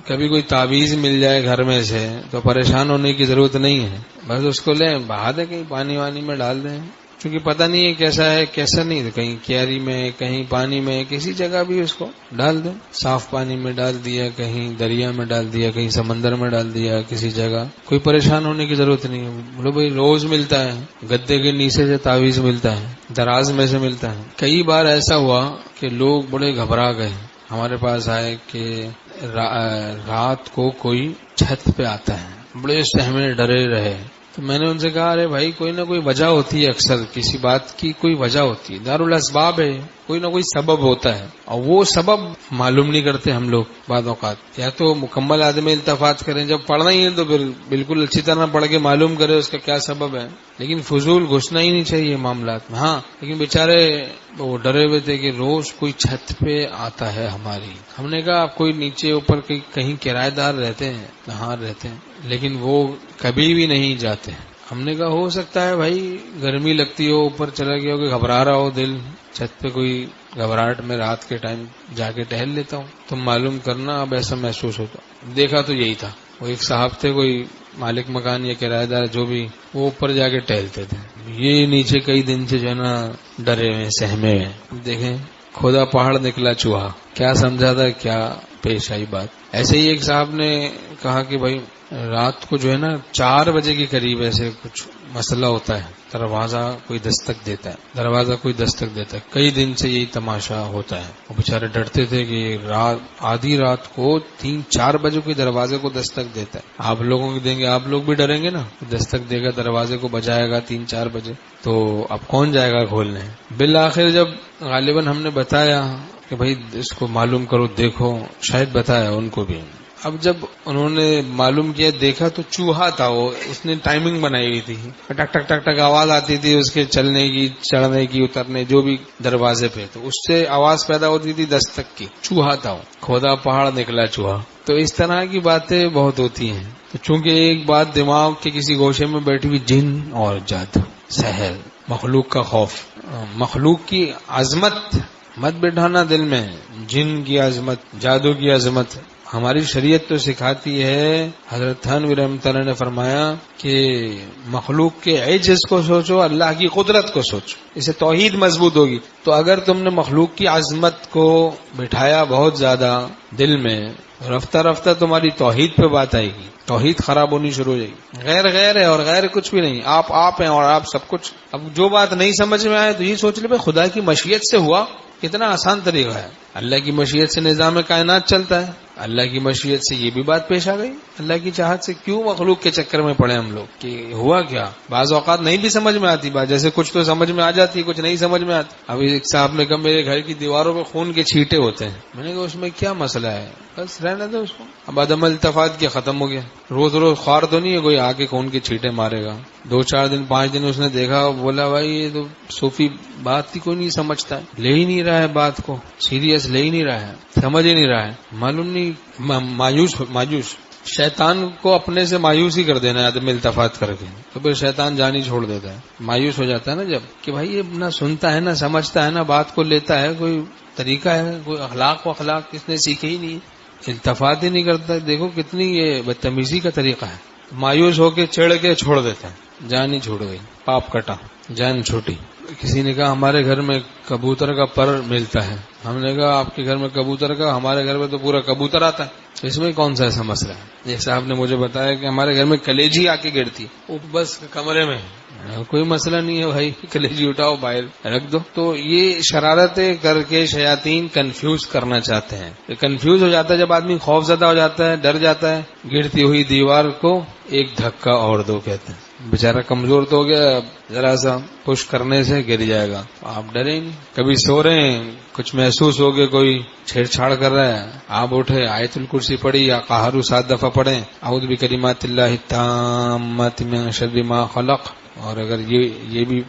کبھی کوئی تعویذ مل جائے گھر میں سے تو پریشان ہونے کی ضرورت نہیں ہے، بس اس کو لیں بہا دیں کہیں پانی وانی میں ڈال دیں، کیونکہ پتہ نہیں ہے کیسا ہے کیسا نہیں، تو کہیں کیاری میں کہیں پانی میں کسی جگہ بھی اس کو ڈال دیں، صاف پانی میں ڈال دیا، کہیں دریا میں ڈال دیا، کہیں سمندر میں ڈال دیا، کسی جگہ کوئی پریشان ہونے کی ضرورت نہیں ہے۔ بولو بھائی روز ملتا ہے، گدے کے نیچے سے تعویذ ملتا ہے، دراز میں سے ملتا ہے۔ کئی بار ایسا ہوا کہ لوگ بڑے گھبرا گئے، ہمارے پاس آئے کہ رات کو کوئی چھت پہ آتا ہے، بڑے سہمے ڈرے رہے، تو میں نے ان سے کہا ارے بھائی کوئی نہ کوئی وجہ ہوتی ہے، اکثر کسی بات کی کوئی وجہ ہوتی ہے، دارالاسباب ہے، کوئی نہ کوئی سبب ہوتا ہے، اور وہ سبب معلوم نہیں کرتے ہم لوگ بعض اوقات، یا تو مکمل آدمی التفات کریں، جب پڑھنا ہی ہے تو پھر بالکل اچھی طرح پڑھ کے معلوم کرے اس کا کیا سبب ہے، لیکن فضول گھسنا ہی نہیں چاہیے معاملات میں۔ ہاں لیکن بیچارے وہ ڈرے ہوئے تھے کہ روز کوئی چھت پہ آتا ہے ہماری۔ ہم نے کہا آپ کوئی نیچے اوپر کہیں کرایہ دار رہتے ہیں؟ ہاں رہتے ہیں، لیکن وہ کبھی بھی نہیں جاتے۔ ہم نے کہا ہو سکتا ہے بھائی گرمی لگتی ہو، اوپر چلا گیا ہو کہ گھبرا رہا ہو دل، چھت پہ کوئی گھبراہٹ میں رات کے ٹائم جا کے ٹہل لیتا ہوں، تم معلوم کرنا اب ایسا محسوس ہوتا۔ دیکھا تو یہی تھا، وہ ایک صاحب تھے، کوئی مالک مکان یا کرایہ دار جو بھی، وہ اوپر جا کے ٹہلتے تھے، یہ نیچے کئی دن سے جو ہے نا ڈرے ہوئے سہمے ہوئے۔ دیکھیں کھودا پہاڑ نکلا چوہا، کیا سمجھا تھا کیا پیش آئی بات۔ ایسے ہی ایک صاحب نے کہا کہ بھائی رات کو جو ہے نا 4 بجے کے قریب ایسے کچھ مسئلہ ہوتا ہے، دروازہ کوئی دستک دیتا ہے، کئی دن سے یہی تماشا ہوتا ہے۔ وہ بیچارے ڈرتے تھے کہ آدھی رات کو 3-4 بجے کوئی دروازے کو دستک دیتا ہے، آپ لوگوں کو دیں گے، آپ لوگ بھی ڈریں گے نا، دستک دے گا دروازے کو بجائے گا 3-4 بجے، تو اب کون جائے گا کھولنے۔ بالآخر جب غالباً ہم نے بتایا کہ بھائی اس کو معلوم کرو، دیکھو، شاید بتایا ان کو بھی۔ اب جب انہوں نے معلوم کیا دیکھا تو چوہا تھا، وہ اس نے ٹائمنگ بنائی ہوئی تھی، ٹک ٹک ٹک ٹک آواز آتی تھی اس کے چلنے کی، چڑھنے کی، اترنے، جو بھی دروازے پہ، تو اس سے آواز پیدا ہوتی تھی دستک کی۔ چوہا تھا وہ، کھودا پہاڑ نکلا چوہا۔ تو اس طرح کی باتیں بہت ہوتی ہیں، تو چونکہ ایک بات دماغ کے کسی گوشے میں بیٹھی ہوئی، جن اور جادو، سحر، مخلوق کا خوف، مخلوق کی عظمت مت بٹھانا دل میں، جن کی عظمت، جادو کی عظمت۔ ہماری شریعت تو سکھاتی ہے، حضرت تھانوی رحمۃ اللہ نے فرمایا کہ مخلوق کے عجز کو سوچو، اللہ کی قدرت کو سوچو، اسے توحید مضبوط ہوگی۔ تو اگر تم نے مخلوق کی عظمت کو بٹھایا بہت زیادہ دل میں، رفتہ رفتہ تمہاری توحید پہ بات آئے گی، توحید خراب ہونی شروع ہو جائے گی۔ غیر غیر ہے اور غیر کچھ بھی نہیں، آپ ہیں اور آپ سب کچھ۔ اب جو بات نہیں سمجھ میں آئے تو یہ سوچ لے بھائی خدا کی مشیت سے ہوا، کتنا آسان طریقہ ہے۔ اللہ کی مشیت سے نظام کائنات چلتا ہے، اللہ کی مشیت سے یہ بھی بات پیش آ گئی۔ اللہ کی چاہت سے کیوں مخلوق کے چکر میں پڑے ہم لوگ کہ ہوا کیا؟ بعض اوقات نہیں بھی سمجھ میں آتی بات، جیسے کچھ تو سمجھ میں آ جاتی، کچھ نہیں سمجھ میں آتی۔ ابھی ایک صاحب نے کہا میرے گھر کی دیواروں پہ خون کے چھینٹے ہوتے ہیں، میں نے کہا اس میں کیا مسئلہ ہے؟ بس رہنے دو اس کو، اب عدم التفات کیا ختم ہو گیا۔ روز روز خوار تو نہیں ہے کوئی آ کے خون کے چھینٹے مارے گا۔ 2-4 دن 5 دن اس نے دیکھا، بولا بھائی یہ تو صوفی بات ہی کوئی نہیں سمجھتا ہے، لے ہی نہیں رہا ہے بات کو، سیریس لے ہی نہیں رہا ہے، سمجھ ہی نہیں رہا ہے، معلوم نہیں، مایوس شیطان کو اپنے سے مایوس ہی کر دینا ہے عدم التفات کر کے، تو پھر شیطان جان ہی چھوڑ دیتا ہے، مایوس ہو جاتا ہے نا جب کہ بھائی یہ نہ سنتا ہے نہ سمجھتا ہے نہ بات کو لیتا ہے، کوئی طریقہ ہے، کوئی اخلاق کس نے سیکھے ہی نہیں، التفات ہی نہیں کرتا۔ دیکھو کتنی یہ بدتمیزی کا طریقہ ہے، مایوس ہو کے چڑھ کے چھوڑ دیتا ہے، جان ہی چھوڑ گئی، پاپ کٹا، جان چھوٹی۔ کسی نے کہا ہمارے گھر میں کبوتر کا پر ملتا ہے، ہم نے کہا آپ کے گھر میں کبوتر کا، ہمارے گھر میں تو پورا کبوتر آتا ہے، اس میں کون سا ایسا مسئلہ ہے؟ ایک صاحب نے مجھے بتایا کہ ہمارے گھر میں کلیجی آ کے گرتی ہے، بس کمرے میں، کوئی مسئلہ نہیں ہے بھائی، کلیجی اٹھاؤ باہر رکھ دو۔ تو یہ شرارتیں کر کے شیاطین کنفیوز کرنا چاہتے ہیں، کنفیوز ہو جاتا ہے جب آدمی خوف زدہ ہو جاتا ہے، ڈر جاتا ہے، گرتی ہوئی دیوار کو ایک دھکا اور دو کہتے ہیں، بیچارہ کمزور تو ہو گیا، ذرا سا پش کرنے سے گر جائے گا، آپ ڈریں نہیں۔ کبھی سو رہے ہیں، کچھ محسوس ہو گیا کوئی چھیڑ چھاڑ کر رہا ہے، آپ اٹھے، آیت الکرسی پڑھی یا قہر 7 دفعہ پڑھیں، اعوذ بکلمات اللہ التامات من شر ما خلق، اور اگر یہ بھی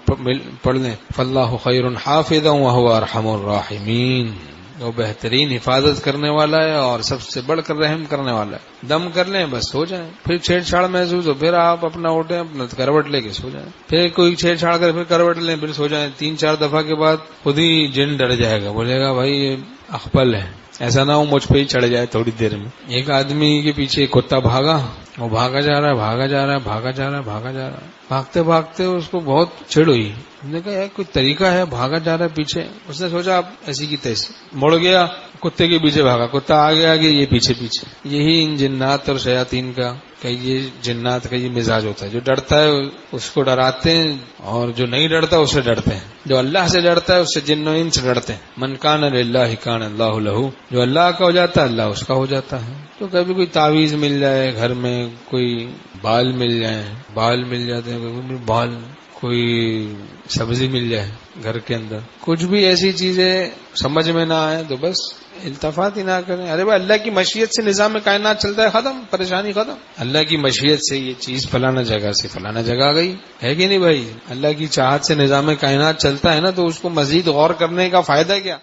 پڑھ لیں فاللہ خیر حافظا وهو ارحم الراحمین، وہ بہترین حفاظت کرنے والا ہے اور سب سے بڑھ کر رحم کرنے والا ہے۔ دم کر لیں بس سو جائیں، پھر چھیڑ چھاڑ محسوس ہو پھر آپ اپنا اٹھیں، اپنا کروٹ لے کے سو جائیں، پھر کوئی چھیڑ چھاڑ کر پھر کروٹ لیں، پھر سو جائیں۔ 3-4 دفعہ کے بعد خود ہی جن ڈر جائے گا، بولے گا بھائی یہ اخبل ہے، ایسا نہ ہو مجھ پہ ہی چڑھ جائے تھوڑی دیر میں. ایک آدمی کے پیچھے ایک کتا بھاگا، وہ بھاگا جا رہا ہے، بھاگا جا رہا ہے، بھاگا جا رہا ہے، بھاگا جا رہا ہے. بھاگتے بھاگتے اس کو بہت چڑ ہوئی. اس نے کہا یار کوئی طریقہ ہے، بھاگا جا رہا ہے پیچھے. اس نے سوچا اب ایسی کی تیسی مڑ گیا، کتے کے پیچھے بھاگا، کتا آگے آگے، یہ پیچھے پیچھے. یہی ان جنات اور شیاطین کا کہ یہ جنات کا یہ مزاج ہوتا ہے. جو ڈرتا ہے اس کو ڈراتے ہیں، اور جو نہیں ڈرتا اس سے ڈرتے ہیں. جو اللہ سے ڈرتا ہے اس سے جن و انس سے ڈرتے ہیں. من کان للہ کان اللہ لہ. جو اللہ کا ہو جاتا ہے اللہ اس کا ہو جاتا ہے. تو کبھی کوئی تعویذ مل جائے گھر میں، کوئی بال مل جائیں، بال مل جاتے ہیں، بال، کوئی سبزی مل جائے گھر کے اندر، کچھ بھی ایسی چیزیں سمجھ میں نہ آئے تو بس التفات ہی نہ کریں. ارے بھائی اللہ کی مشیت سے نظام کائنات چلتا ہے، ختم، پریشانی ختم. اللہ کی مشیت سے یہ چیز فلانا جگہ سے فلانا جگہ گئی ہے کہ نہیں بھائی؟ اللہ کی چاہت سے نظام کائنات چلتا ہے نا، تو اس کو مزید غور کرنے کا فائدہ کیا؟